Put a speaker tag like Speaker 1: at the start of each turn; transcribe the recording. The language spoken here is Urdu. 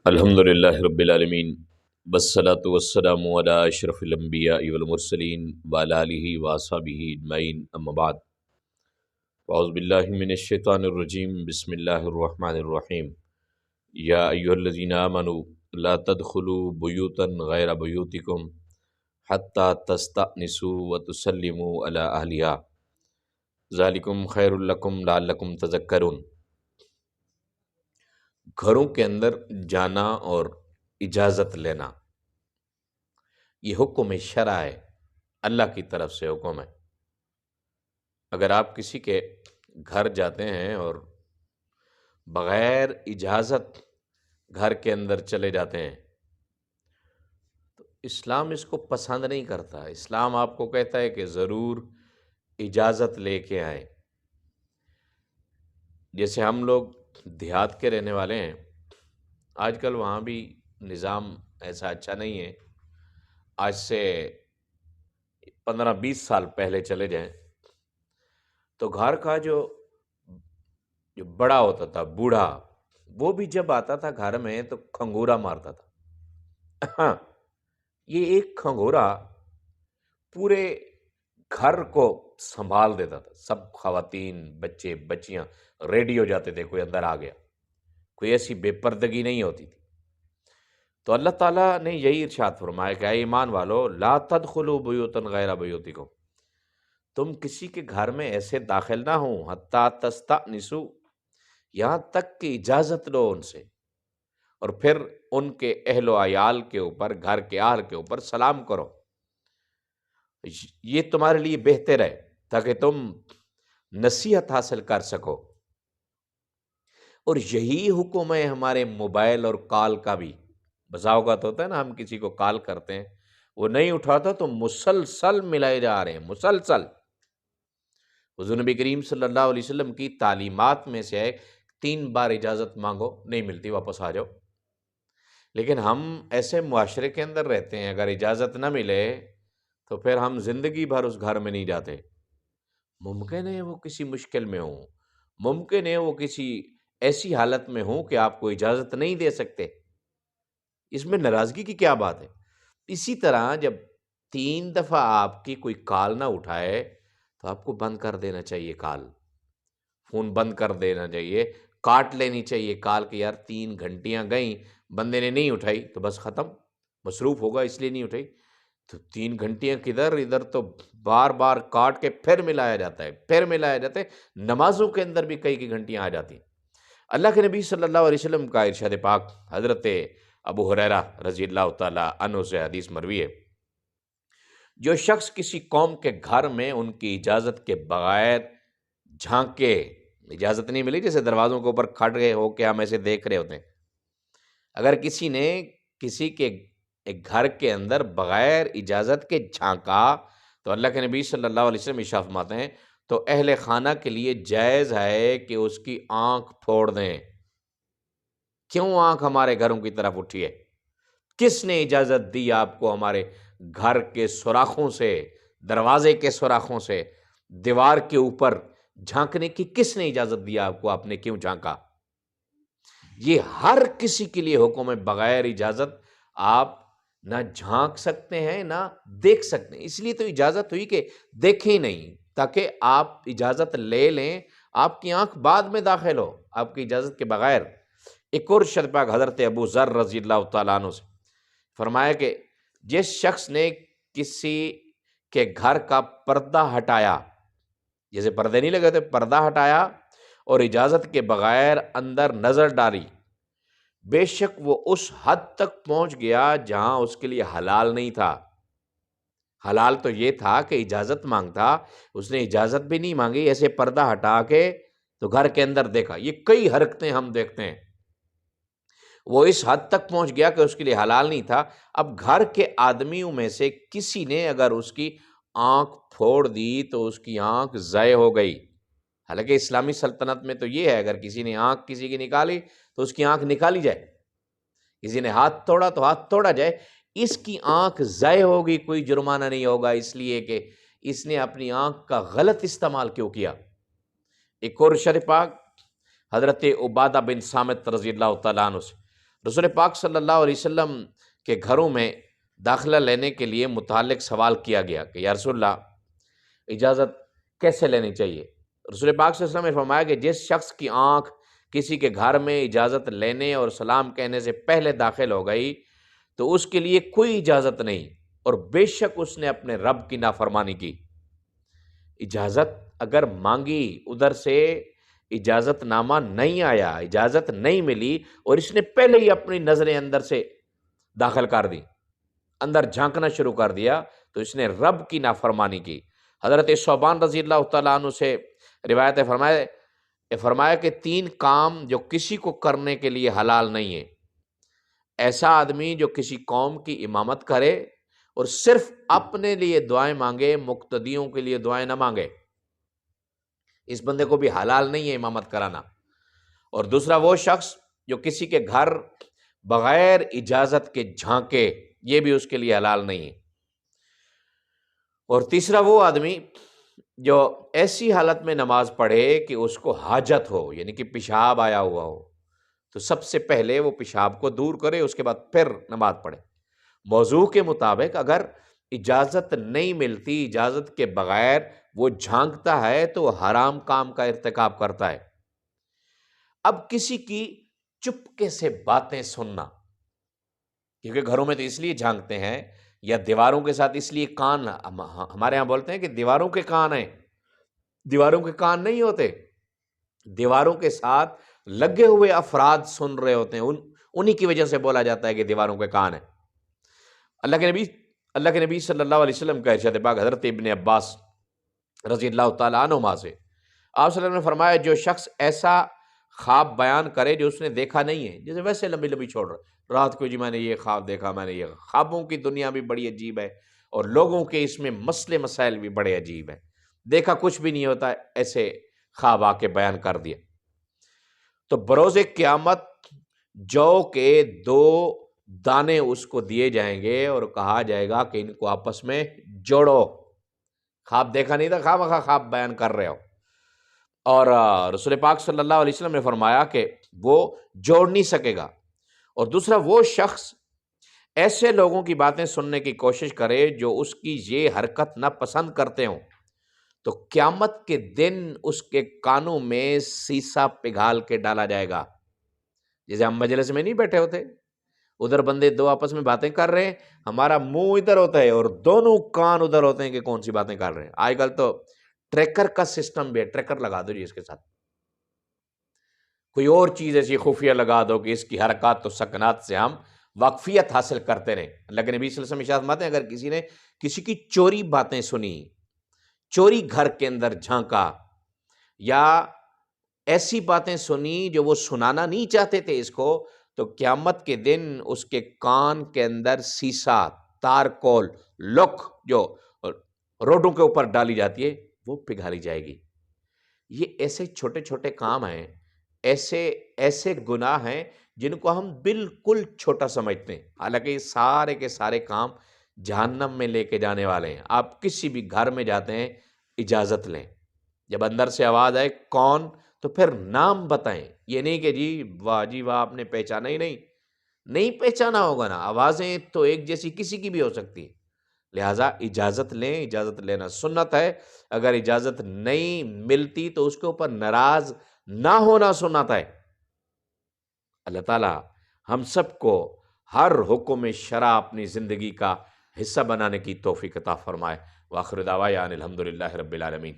Speaker 1: الحمدللہ رب العالمین والصلاة والسلام علی اشرف الانبیاء والمرسلین وعلی آلہ واصحابہ اجمعین اما بعد اعوذ باللہ من الشیطان الرجیم بسم اللہ الرحمن الرحیم یا ایھا الذین آمنوا لا تدخلوا بیوتا غیر بیوتکم حتی تستأنسوا وتسلموا علی اہلہا ذالکم خیر لکم لعلکم تذکرون۔ گھروں کے اندر جانا اور اجازت لینا یہ حکم شرع ہے، اللہ کی طرف سے حکم ہے۔ اگر آپ کسی کے گھر جاتے ہیں اور بغیر اجازت گھر کے اندر چلے جاتے ہیں تو اسلام اس کو پسند نہیں کرتا۔ اسلام آپ کو کہتا ہے کہ ضرور اجازت لے کے آئیں۔ جیسے ہم لوگ دیہات کے رہنے والے ہیں، آج کل وہاں بھی نظام ایسا اچھا نہیں ہے۔ آج سے 15-20 سال پہلے چلے جائیں تو گھر کا جو بڑا ہوتا تھا، بوڑھا، وہ بھی جب آتا تھا گھر میں تو کھنگورا مارتا تھا۔ ہاں، یہ ایک کھنگورا پورے گھر کو سنبھال دیتا تھا۔ سب خواتین، بچے، بچیاں ریڈی ہو جاتے تھے، کوئی اندر آ گیا، کوئی ایسی بے پردگی نہیں ہوتی تھی۔ تو اللہ تعالیٰ نے یہی ارشاد فرمایا کہ اے ایمان والو لا تدخلوا بیوتا غیر بیوتکم، تم کسی کے گھر میں ایسے داخل نہ ہوں حتی تستأنسوا، یہاں تک کہ اجازت لو ان سے، اور پھر ان کے اہل و عیال کے اوپر، گھر کے اہل کے اوپر سلام کرو۔ یہ تمہارے لیے بہتر ہے تاکہ تم نصیحت حاصل کر سکو۔ اور یہی حکم ہے ہمارے موبائل اور کال کا بھی۔ بسا اوقات ہوتا ہے نا، ہم کسی کو کال کرتے ہیں، وہ نہیں اٹھاتا تو مسلسل ملائے جا رہے ہیں، مسلسل۔ حضور نبی کریم صلی اللہ علیہ وسلم کی تعلیمات میں سے ہے 3 بار اجازت مانگو، نہیں ملتی واپس آ جاؤ۔ لیکن ہم ایسے معاشرے کے اندر رہتے ہیں، اگر اجازت نہ ملے تو پھر ہم زندگی بھر اس گھر میں نہیں جاتے۔ ممکن ہے وہ کسی مشکل میں ہوں، ممکن ہے وہ کسی ایسی حالت میں ہوں کہ آپ کو اجازت نہیں دے سکتے، اس میں ناراضگی کی کیا بات ہے؟ اسی طرح جب 3 دفعہ آپ کی کوئی کال نہ اٹھائے تو آپ کو بند کر دینا چاہیے، کال، فون بند کر دینا چاہیے، کاٹ لینی چاہیے کال کہ یار 3 گھنٹیاں گئیں، بندے نے نہیں اٹھائی تو بس ختم، مصروف ہوگا اس لیے نہیں اٹھائی۔ تو 3 گھنٹیاں کدھر، ادھر تو بار بار کاٹ کے پھر ملایا جاتا ہے، پھر ملایا جاتا ہے۔ نمازوں کے اندر بھی کئی گھنٹیاں آ جاتی ہیں۔ اللہ کے نبی صلی اللہ علیہ وسلم کا ارشاد پاک حضرت ابو ہریرہ رضی اللہ تعالی عنہ سے حدیث مروی ہے، جو شخص کسی قوم کے گھر میں ان کی اجازت کے بغیر جھانکے، اجازت نہیں ملی، جیسے دروازوں کے اوپر کھڑے ہو کے ہم ایسے دیکھ رہے ہوتے ہیں، اگر کسی نے کسی کے ایک گھر کے اندر بغیر اجازت کے جھانکا تو اللہ کے نبی صلی اللہ علیہ وسلم ارشاد فرماتے ہیں تو اہل خانہ کے لیے جائز ہے کہ اس کی آنکھ پھوڑ دیں۔ کیوں آنکھ ہمارے گھروں کی طرف اٹھی ہے؟ کس نے اجازت دی آپ کو ہمارے گھر کے سوراخوں سے، دروازے کے سوراخوں سے، دیوار کے اوپر جھانکنے کی کس نے اجازت دی آپ کو؟ آپ نے کیوں جھانکا؟ یہ ہر کسی کے لیے حکم ہے، بغیر اجازت آپ نہ جھانک سکتے ہیں نہ دیکھ سکتے ہیں۔ اس لیے تو اجازت ہوئی کہ دیکھیں نہیں، تاکہ آپ اجازت لے لیں، آپ کی آنکھ بعد میں داخل ہو آپ کی اجازت کے بغیر۔ ایک اور شرط پاک حضرت ابو ذر رضی اللہ تعالیٰ عنہ سے فرمایا کہ جس شخص نے کسی کے گھر کا پردہ ہٹایا، جیسے پردے نہیں لگے تھے، پردہ ہٹایا اور اجازت کے بغیر اندر نظر ڈالی، بے شک وہ اس حد تک پہنچ گیا جہاں اس کے لیے حلال نہیں تھا۔ حلال تو یہ تھا کہ اجازت مانگتا، اس نے اجازت بھی نہیں مانگی، ایسے پردہ ہٹا کے تو گھر کے اندر دیکھا۔ یہ کئی حرکتیں ہم دیکھتے ہیں، وہ اس حد تک پہنچ گیا کہ اس کے لیے حلال نہیں تھا۔ اب گھر کے آدمیوں میں سے کسی نے اگر اس کی آنکھ پھوڑ دی تو اس کی آنکھ ضائع ہو گئی۔ حالانکہ اسلامی سلطنت میں تو یہ ہے، اگر کسی نے آنکھ کسی کی نکالی تو اس کی آنکھ نکالی جائے، کسی نے ہاتھ توڑا تو ہاتھ توڑا جائے۔ اس کی آنکھ ضائع ہوگی، کوئی جرمانہ نہیں ہوگا، اس لیے کہ اس نے اپنی آنکھ کا غلط استعمال کیوں کیا۔ ایک اور شرح پاک حضرت عبادہ بن صامت رضی اللہ تعالیٰ عنہ سے رسول پاک صلی اللہ علیہ وسلم کے گھروں میں داخلہ لینے کے لیے متعلق سوال کیا گیا کہ یا رسول اللہ اجازت کیسے لینی چاہیے؟ رسول پاک صلی اللہ علیہ وسلم نے فرمایا کہ جس شخص کی آنکھ کسی کے گھر میں اجازت لینے اور سلام کہنے سے پہلے داخل ہو گئی تو اس کے لیے کوئی اجازت نہیں، اور بے شک اس نے اپنے رب کی نافرمانی کی۔ اجازت اگر مانگی، ادھر سے اجازت نامہ نہیں آیا، اجازت نہیں ملی، اور اس نے پہلے ہی اپنی نظریں اندر سے داخل کر دی، اندر جھانکنا شروع کر دیا، تو اس نے رب کی نافرمانی کی۔ حضرت ثوبان رضی اللہ تعالیٰ عنہ سے روایت ہے، فرمایا کہ 3 کام جو کسی کو کرنے کے لیے حلال نہیں ہے: ایسا آدمی جو کسی قوم کی امامت کرے اور صرف اپنے لیے دعائیں مانگے، مقتدیوں کے لیے دعائیں نہ مانگے، اس بندے کو بھی حلال نہیں ہے امامت کرانا۔ اور دوسرا وہ شخص جو کسی کے گھر بغیر اجازت کے جھانکے، یہ بھی اس کے لیے حلال نہیں ہے۔ اور تیسرا وہ آدمی جو ایسی حالت میں نماز پڑھے کہ اس کو حاجت ہو، یعنی کہ پیشاب آیا ہوا ہو، تو سب سے پہلے وہ پیشاب کو دور کرے، اس کے بعد پھر نماز پڑھے۔ موضوع کے مطابق اگر اجازت نہیں ملتی، اجازت کے بغیر وہ جھانکتا ہے تو وہ حرام کام کا ارتکاب کرتا ہے۔ اب کسی کی چپکے سے باتیں سننا، کیونکہ گھروں میں تو اس لیے جھانکتے ہیں، یا دیواروں کے ساتھ اس لیے کان، ہمارے ہاں بولتے ہیں کہ دیواروں کے کان ہیں، دیواروں کے کان نہیں ہوتے، دیواروں کے ساتھ لگے ہوئے افراد سن رہے ہوتے ہیں، انہی کی وجہ سے بولا جاتا ہے کہ دیواروں کے کان ہیں۔ اللہ کے نبی صلی اللہ علیہ وسلم کا ارشاد پاک حضرت ابن عباس رضی اللہ تعالیٰ عنہما سے، آپ صلی اللہ علیہ وسلم نے فرمایا جو شخص ایسا خواب بیان کرے جو اس نے دیکھا نہیں ہے، جیسے ویسے لمبی لمبی چھوڑ رہا، رات کو جی میں نے یہ خواب دیکھا، میں نے یہ، خوابوں کی دنیا بھی بڑی عجیب ہے، اور لوگوں کے اس میں مسئلے مسائل بھی بڑے عجیب ہیں، دیکھا کچھ بھی نہیں ہوتا، ایسے خواب آ کے بیان کر دیا، تو بروز قیامت جو کے 2 دانے اس کو دیے جائیں گے اور کہا جائے گا کہ ان کو آپس میں جوڑو، خواب دیکھا نہیں تھا، خواہ خواب بیان کر رہے ہو۔ اور رسول پاک صلی اللہ علیہ وسلم نے فرمایا کہ وہ جوڑ نہیں سکے گا۔ اور دوسرا وہ شخص ایسے لوگوں کی باتیں سننے کی کوشش کرے جو اس کی یہ حرکت نہ پسند کرتے ہوں، تو قیامت کے دن اس کے کانوں میں سیسا پگھال کے ڈالا جائے گا۔ جیسے ہم مجلس میں نہیں بیٹھے ہوتے، ادھر بندے 2 آپس میں باتیں کر رہے ہیں، ہمارا منہ ادھر ہوتا ہے اور دونوں کان ادھر ہوتے ہیں کہ کون سی باتیں کر رہے ہیں۔ آج کل تو ٹریکر کا سسٹم بھی ہے، ٹریکر لگا دو جی اس کے ساتھ، کوئی اور چیز ایسی خفیہ لگا دو کہ اس کی حرکات و سکنات سے ہم واقفیت حاصل کرتے رہیں۔ اللہ کے نبی صلی اللہ علیہ وسلم ارشاد فرماتے ہیں اگر کسی نے کسی کی چوری باتیں سنی، چوری گھر کے اندر جھانکا، یا ایسی باتیں سنی جو وہ سنانا نہیں چاہتے تھے اس کو، تو قیامت کے دن اس کے کان کے اندر سیسا، تارکول، لک جو روڈوں کے اوپر ڈالی جاتی ہے وہ پگھالی جائے گی۔ یہ ایسے چھوٹے چھوٹے کام ہیں، ایسے گناہ ہیں جن کو ہم بالکل چھوٹا سمجھتے ہیں، حالانکہ یہ سارے کے سارے کام جہنم میں لے کے جانے والے ہیں۔ آپ کسی بھی گھر میں جاتے ہیں اجازت لیں، جب اندر سے آواز آئے کون، تو پھر نام بتائیں، یہ نہیں کہ جی واہ آپ نے پہچانا ہی نہیں پہچانا ہوگا نا، آوازیں تو ایک جیسی کسی کی بھی ہو سکتی ہے، لہٰذا اجازت لیں، اجازت لینا سنت ہے، اگر اجازت نہیں ملتی تو اس کے اوپر ناراض نہ ہونا سنت ہے۔ اللہ تعالی ہم سب کو ہر حکم شرع اپنی زندگی کا حصہ بنانے کی توفیق عطا فرمائے۔ وآخر دعوانا الحمدللہ رب العالمین۔